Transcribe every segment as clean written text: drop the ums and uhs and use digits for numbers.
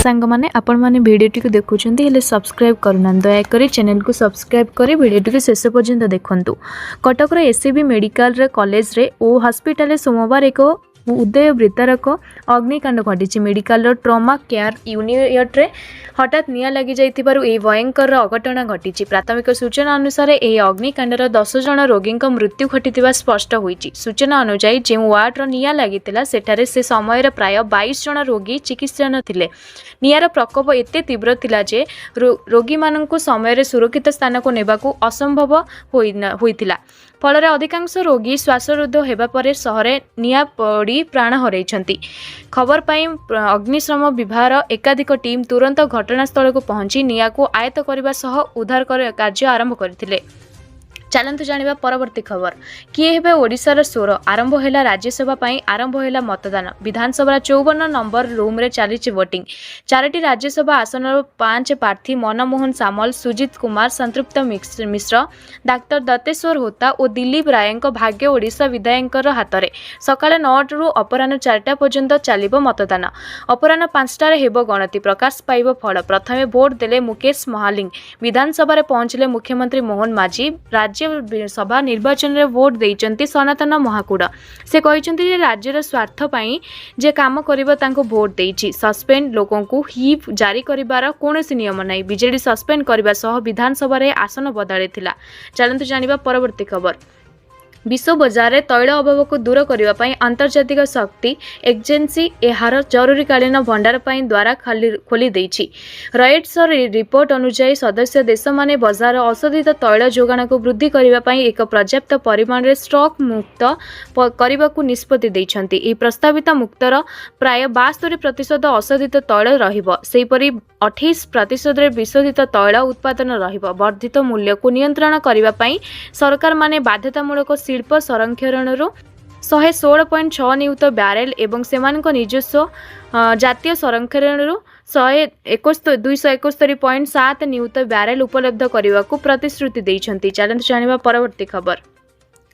सांग मैंने आपण मैंने भिडियोटी को देखुं हेल्ले सब्सक्राइब करना दयाकोरी चैनल को सब्सक्राइब कर भिडियोटी को शेष पर्यंत देखूँ। कटकर एससीबी मेडिकल कॉलेज रे ओ हॉस्पिटल सोमवार एक उदय वृत्तारक अग्निकांड घटी। मेडिकल ट्रमा केयर यूनिट रे हठात निया लगी जाइथिबारु ए भयंकर अघटन घटी। प्राथमिक सूचना अनुसार यह अग्निकांडर 10 जन रोगी मृत्यु घटी स्पष्ट होईछि। सूचना अनुसार जो वार्ड निया लगितिला सेठारे से समय प्राय 22 जन रोगी चिकित्साधीन थिले। नियार प्रकोप एते तीव्र थिला जे रोगी माननकु समय सुरक्षित स्थान को नेबाकू असंभव होइतिला। फल अधिकांश रोगी श्वासरुद्ध होगा पर सहर निया पड़ी प्राण हरैछंती। खबर पाई अग्निशम विभाग एकाधिक टीम तुरंत घटनास्थल को पहुंची निया को आयत्त करने सह उद्धार कार्य आरंभ करथिले। चलतु जानिबा परवर्ती खबर। किए हेबे ओडिशार स्वर आरंभ हैला राज्यसभा पाई आरंभ हैला मतदान। विधानसभा 54 नंबर रूम रे चली वोटिंग। 4टी राज्यसभा आसन 5 प्रार्थी मनमोहन सामल, सुजित कुमार, संतृप्त मिश्र, डाक्टर दत्तेश्वर होता और दिलीप रायଙ୍କ भाग्य ओडिशा विधायकर हाथ में। सकाळ 9 रु अपराह्न 4टा पर्यंत चलिबो मतदान। अपराह्न 5टार हेबो गणति प्रकाश पाइबो फल। प्रथमे भोट देले मुकेश महालिंग। विधानसभा पहुंचले मुख्यमंत्री मोहन माझी। राज्य सभा निर्वाचन में भोट देइचंती सनातन महाकूड़। से कहते राज्यर स्वार्थ पाई जे काम करिबा तांको भोट देइछि। सस्पेंड लोकों को हिप जारी करिबार कोनोसी नियम नाही। बीजेडी सस्पेंड करबा सह विधानसभा रे आसन बदलिथिला। चलंतु जानिबा परवर्ती खबर। विश्व बजार में तैल अभाव को दूर करने अंतर्जातिक शक्ति एजेंसी यार जरूरीकालीन भंडार द्वारा खोली देछि। रॉयटर्स रिपोर्ट अनुसार सदस्य देश माने बजार अशोधित तैल जोगाण को वृद्धि करने एक पर्याप्त परिमाण में स्टॉक मुक्त करने को निष्पत्ति देइछंती। ई प्रस्तावित मुक्तर प्राय 72% अशोधित तैल रहिबो। सेहीपरि 28% विशोधित तैल उत्पादन रहिबो। वर्धित मूल्य को नियंत्रण करने सरकार माने बाध्यतामूलक शिल्प संरक्षण 116.6 नियुत ब्यारेल एवं सेमानक निजस्व जातीय संरक्षण 271.7 नियुत ब्यारेल उपलब्ध करने को प्रतिश्रुति देइछंती। चलंतु जानिबा परवर्ती खबर।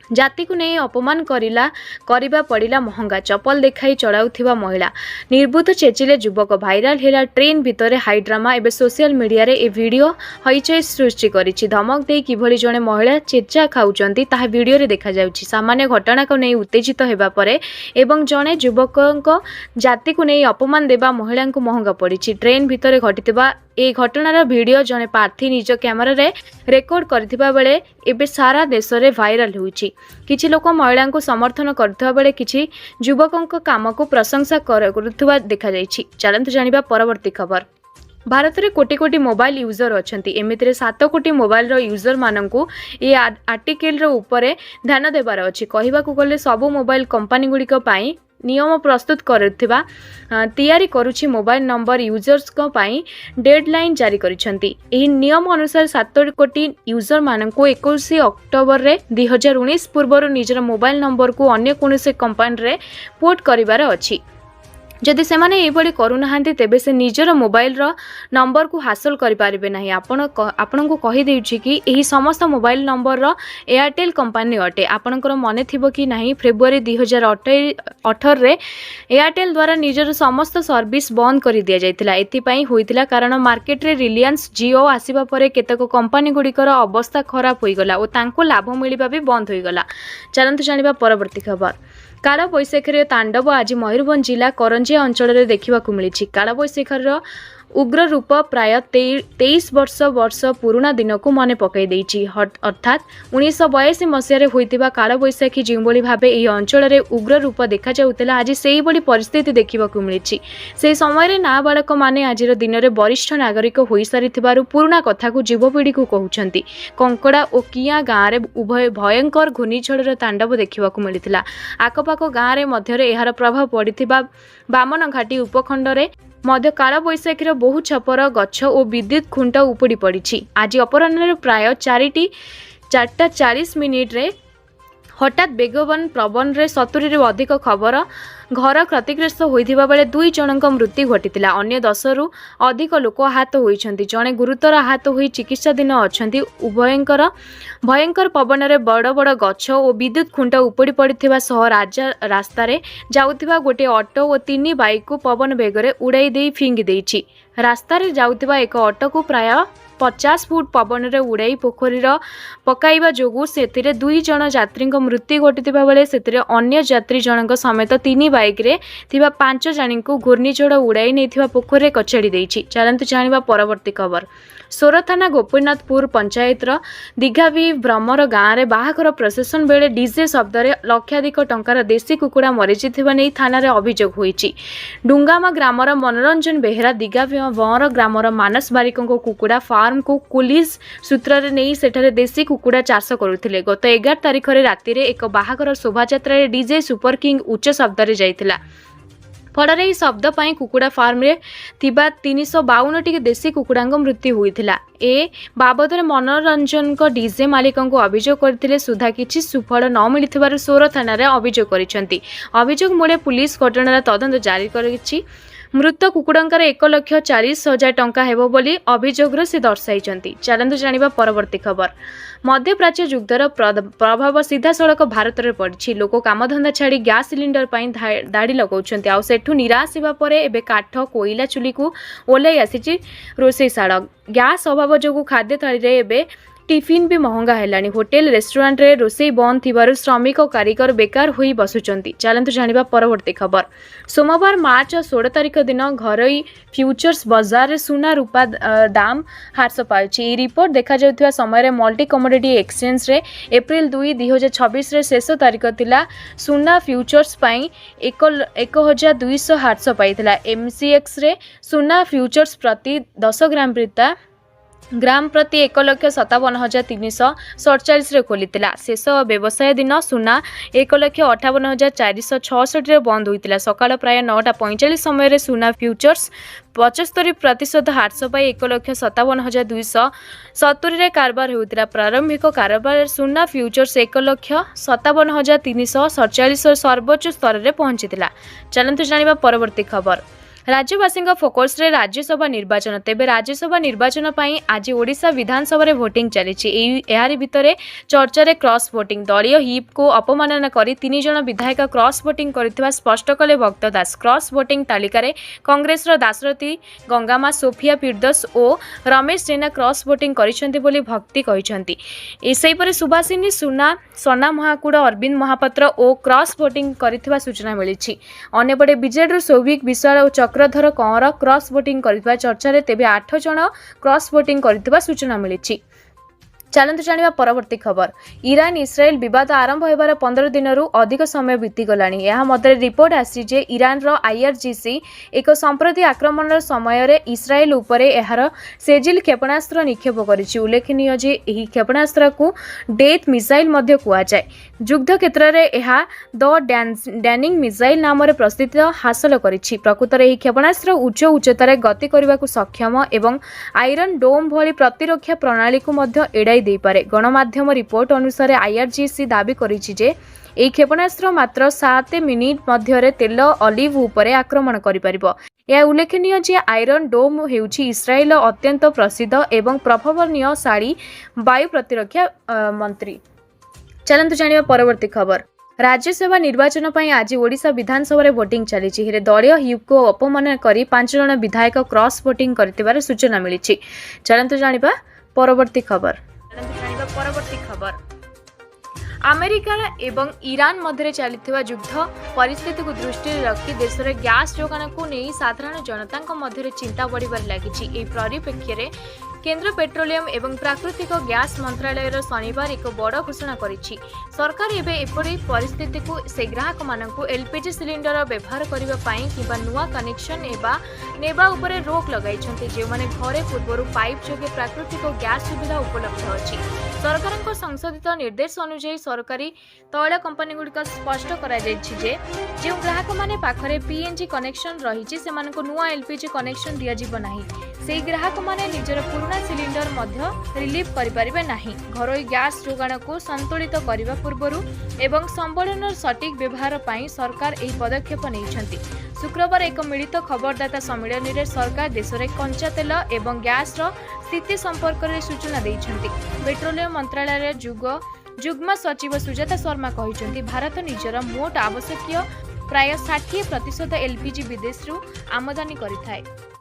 जाति को नहीं अपमान करिबा पड़िला महंगा। चपल देखाई चढ़ाउथिबा महिला निर्बुद्ध चेचिले युवक। भाइराल हेला ट्रेन भितर हाई ड्रामा। एबे सोशल मीडिया रे ए वीडियो हईचई सृष्टि करिछि। धमक दे किभली जणे महिला चेचा खाउचंती ताहा वीडियो रे देखा जाउछि। सामान्य घटना को नहीं उत्तेजित हेबा परे एवं जणे युवकक जाति को नहीं अपमान देबा महिला को महंगा पड़िछि। ट्रेन भितर घटितिबा ए घटनार वीडियो जणे प्रार्थी निज कैमरा रे रेकर्ड करथिबा बेले एबे सारा देश रे वायरल होउछि। किछि लोक महिला को समर्थन करथिबा बेले किछि युवकक काम को प्रशंसा करथुबा देखा जाइछि। चलंतु जानिबा परवर्ती खबर। भारत में कोटी कोटी मोबाइल यूजर अछंती। एमितिरे 7 कोटी मोबाइल रो यूजर माननकु ए आर्टिकल रो ऊपर ध्यान देबार अछि। कहिबाकू गले सबु मोबाइल कंपनी गुड़िक पाई नियम प्रस्तुत करथिबा तैयारी करुछि मोबाइल नंबर यूजर्स को पाई डेडलाइन जारी करिसंती। एही नियम अनुसार 7 कोटी यूजर माननकु 21 अक्टोबर रे 2019 पूर्व निजर मोबाइल नंबर को अन्य कोनोसी कंपनी रे पोर्ट करिवार अछि। जदि से माने एबडी करूनाहांती तेबे से निजर मोबाइल रो नंबर को हासिल करि पारिबे नाही। आपण को कहि देउछि कि एही समस्त मोबाइल नंबर रो एयरटेल कंपनी अटे। आपणकर मने थिबो कि नाही फेब्रुआरी 2018 रे एयरटेल द्वारा निजर समस्त सर्विस बंद करि दिया जायतिला। एथि पई होइतिला कारण मार्केट रे रिलायंस जियो आसीबा परे केतक कंपनी गुडीकर अवस्था खराब होई गला और तांको लाभ मिलिबा भी बंद होई गला। चलंतु जानिबा परवर्ती खबर। काल बैशाखी तांडव आज मयूरभंज जिला करंजिया अंचल में देखा मिली। काल बैशाखी उग्र रूप प्राय 23 वर्ष पुराना दिन को मन पकई देइछि। अर्थात 1982 मसीह होइतिबा काल बैशाखी जिंबोली भाबे एही अंचल में उग्र रूप देखा जाउतिला आज सेही बड़ी परिस्थिति देखा मिली। से समय नाबालक माने आज दिन में वरिष्ठ नागरिक होई सारिथिबारु पुराना कथा को युवपीढ़ी को कहउछंती। कंकड़ा और किया गाँव में उभय भयंकर घूर्णिझड़र तांडव देखा मिलता। आखपाख गाँव में मध्य यार प्रभाव पड़िथिबा बामन घाटी उपखंड में मध्य काल बैशाखीर बहु छपर गछ और विद्युत खुंट उपुड़ी पड़ी। आज अपराह्न प्राय 4:40 रे हठात बेगवान प्रबन रे 70 ରୁ अधिक खबर घर क्षतिग्रस्त होइथिबा बेले 2 जनक मृत्यु घटितिला। अन्य 10 ରୁ अधिक लोक आहत होइछन्ति। जणे गुरुतर आहत होई चिकित्साधीन अछन्ति। उभयंकर भयंकर पवन रे बड़ बड़ गछ और विद्युत खुंट उपड़ी पड़िथिबा सह रास्ता रे जाउथिबा गोटे ऑटो और 3 बाइक को पवन बेगरे उड़ाई देई फिंगी देइछि। रास्ता रे जाउथिबा एक ऑटो को प्राय 50 फुट पवन रे उड़ाई पोखरीर पकाइबा जोगु सेतिरे 2 जन यात्री मृत्यु घटिथिबा बेले सेतिरे अन्य यात्री जनक समेत 3 बाइक रे थिबा 5 जणी को घूर्णिझड़ उड़ाई नैथिबा पोखरी रे कचड़ी देइछि। चलंतु जानिबा परवर्ती खबर। सोर थाना गोपीनाथपुर पंचायत दीघावी भ्रमर गाँव में बाहाघर प्रसेसन बेले डीजे शब्द में लक्षाधिक टंकार देशी कुकुड़ा मरीजिथिबा नै थाना अभियोग होइछि। डुंगामा ग्रामर मनोरंजन बेहेरा दीघावी भंवर ग्रामर मानस बारिकों कुकुड़ा फार्म को पुलिस सूत्र नहीं सेठारे देशी कुकुड़ा चाष करुथिले। गत 11 तारिख राति एक बाहाघर शोभायात्रा डीजे सुपर किंग उच्च शब्द में जाइथिला। फଳରେ ଏହି ଶବ୍ଦ ପାଇଁ କୁକୁଡ଼ା ଫାର୍ମରେ ଥିବା 352ଟି ଦେଶୀ କୁକୁଡ଼ାଙ୍କ ମୃତ୍ୟୁ ହୋଇଥିଲା। ଏ ବାବଦରେ ମନୋରଞ୍ଜନଙ୍କ ଡିଜେ ମାଲିକଙ୍କୁ ଅଭିଯୋଗ କରିଥିଲେ ସୁଦ୍ଧା କିଛି ସୁଫଳ ନ ମିଳିଥିବାରୁ ସୋର ଥାନାରେ ଅଭିଯୋଗ କରିଛନ୍ତି। ଅଭିଯୋଗ ମୂଳେ ପୁଲିସ ଘଟଣାର ତଦନ୍ତ ଜାରି କରିଛି। मृत कुकुड़ंकर 1,40,000 टंका हेबो बोली अभियोगरे से दर्शाइछन्ति। चलंतु जानिबा परवर्ती खबर। मध्यप्राच्य युद्धर प्रभाव सीधा सड़क भारत में पड़ी। लोक कामधंदा छाड़ी गैस सिलिंडर पर दाड़ी लगाउछन्ति। आ सेठू निराश हेबा परे एबे काठ कोइला चुली को ओलाई आसीछि रोषेशाला। गैस अभाव जोगु खाद्य थाली रे एबे टिफिन भी महंगा है। होटेल रेस्टोरेंट रे रोषेई बंद थिबारु श्रमिक और कारीगर बेकार होई बसुचंती। चलंतु जानिबा परवर्ती खबर। सोमवार मार्च 16 तारिख दिन घरोई फ्यूचर्स बाजार रे सुना रूपा दाम ह्रास पाउछि। ए रिपोर्ट देखा जाउथिबा समय रे मल्टी कमोडिटी एक्सचेंज रे एप्रिल 2, 2026 रे शेष तारिख थिला। सुना फ्यूचर्स पई 1200 ह्रास पाइथिला। एमसीएक्स रे सुना फ्यूचर्स प्रति 10 ग्राम प्रति 1,57,347 रे खोलीतिला। शेष व्यवसाय दिन सुना 1,58,466 रे बंद होइतिला। सकाळ प्राय 9:45 समय रे सुना फ्यूचर्स 75% ह्रास पाई 1,57,270 रे कारबार होइतिला। प्रारंभिक कारबार सुना फ्यूचर्स 1,57,347 सर्वोच्च स्तर रे पहुंचीतिला। चलंतु जानिबा परवर्ती खबर। राज्यवासी फोकस रे राज्यसभा निर्वाचन। तेबे राज्यसभा निर्वाचन पई आज ओडिशा विधानसभा रे वोटिंग चली। एहारी भितरे चर्चा रे क्रॉस वोटिंग। दलीय हिप को अपमानना करी 3 जन विधायक क्रॉस वोटिंग करथिबा स्पष्ट कले भक्त दास। क्रॉस वोटिंग तालिका रे कांग्रेस रो दासरथी गंगामा, सोफिया पीरदस और रमेश जेना क्रॉस वोटिंग करिसेंती बोली भक्ति कहिसेंती। एसई परे सुभाषिनी सुना, सना महाकुड़, अरविंद महापात्र और क्रॉस वोटिंग करथिबा सूचना मिलिछि। अन्यपटे बीजेडी सौभिक विशाल और चक्रधर कंवर क्रॉस वोटिंग करथिबा चर्चा रे। तेबे 8 जन क्रॉस वोटिंग करथिबा सूचना मिलिछि। चलंतु जानिबा परवर्ती खबर। ईरान इस्राएल विवाद आरंभ होबार 15 दिनरू अधिक समय बीती गलानी। यह मध्य रिपोर्ट आसी जे ईरान रो आईआरजीसी एक संप्रति आक्रमण समय रे इस्राएल उपरे एहार सेजिल क्षेपणास्त्र निक्षेप करिछि। उल्लेखनीय जे एही क्षेपणास्त्र को डेथ मिसाइल मध्य कुआ जाय। युद्ध क्षेत्र रे एहा द डैनिंग मिसाइल नाम रे प्रसिद्ध हासिल करिछि। प्रकृत रे एही क्षेपणास्त्र उच्च उच्चतारे गति करबा को सक्षम एवं आयरन डोम भली प्रतिरक्षा प्रणाली को मध्य एडाई दे पारे। गणमाध्यम रिपोर्ट अनुसार आईआरजीसी दाबी करिछि जे एही क्षेपणास्त्र मात्र 7 मिनिट मध्य तेल ऑलिव उपरे आक्रमण करि परिबो। यह उल्लेखनीय जे आयरन डोम हेउछि इस्राएल अत्यंत प्रसिद्ध एवं प्रभावशाली वायु प्रतिरक्षा मंत्री। चलंतु जानिबा परवर्ती खबर। राज्यसभा निर्वाचन पर आज ओडिशा विधानसभा रे वोटिंग चली। दलीय हिप को अपमान करी 5 जन विधायक क्रॉस वोटिंग करथिबार सूचना मिलिछि। चलंतु जानिबा परवर्ती खबर। अमेरिका एवं ईरान मध्य चलता युद्ध परिस्थिति को दृष्टि रखी देश में गैस जोगान को नहीं साधारण जनता मध्य चिंता बढ़िबार लगी। परिप्रेक्षी में केंद्र पेट्रोलियम एवं प्राकृतिक गैस मंत्रालय शनिवार एक बड़ घोषणा करिछि। सरकार एबे एपरि परिस्थिति को से ग्राहक मानक एलपीजी सिलिंडर व्यवहार करने किंबा नुआ कनेक्शन नेबा उपरे रोक लगाइछन्ति। जे माने घरे पूर्व पाइप जोगे प्राकृतिक गैस सुविधा उपलब्ध अछि। सरकारଙ୍କ संशोधित निर्देश अनुଯାयी सरकारी तैल कंपनीगुड़िक स्पष्ट कराଯାଇଛି जे जो ग्राहक माने पाखरे पीएनजी कनेक्शन रही सेमानଙ୍କୁ नुआ एलपीजी कनेक्शन दियाजिब नाही सेही ग्राहक माने निजर पुराना सिलिंडर मध्य रिलीव करिपारिबे नाही। घरोई गैस जोगाण को संतुलित करने पूर्व एवं संबलनर सटीक व्यवहार पाई सरकार एही पदक्षेप नेइछन्ति। शुक्रवार एक मिलित खबरदाता सम्मेलन में सरकार देश में कंचा तेल एवं गैस स्थिति संपर्क में सूचना देइछन्ति। पेट्रोलियम मंत्रालय जुग्म सचिव सुजाता शर्मा कहते भारत निजर मोट आवश्यक प्राय 60% एलपीजी विदेश आमदानी करिथाय।